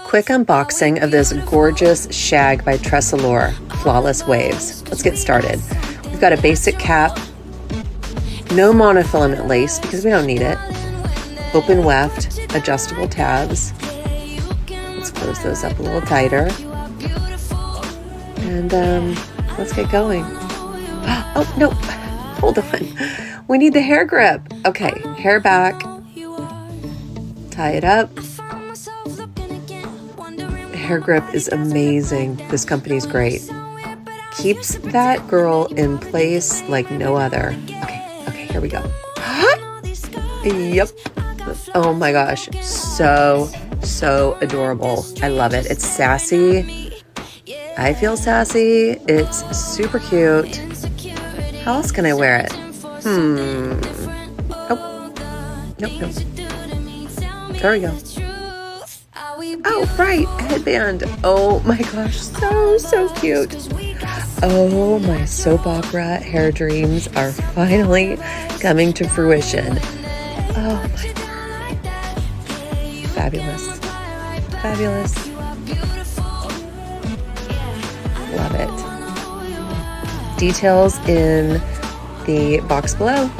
Quick unboxing of this gorgeous Shag by TressAllure Flawless Waves. Let's get started. We've got a basic cap, no monofilament lace because we don't need it, open weft, adjustable tabs. Let's close those up a little tighter. And let's get going. Oh, no, hold on. We need the hair grip. Okay, hair back, tie it up. Hair grip is amazing. This company's great. Keeps that girl in place like no other. Okay, here we go. Yep. Oh my gosh, so adorable. I love it. It's sassy. I feel sassy. It's super cute. How else can I wear it? Oh, nope. There we go. Oh, right, headband. Oh my gosh, so cute. Oh, my soap opera hair dreams are finally coming to fruition. Oh my God. Fabulous. Love it. Details in the box below.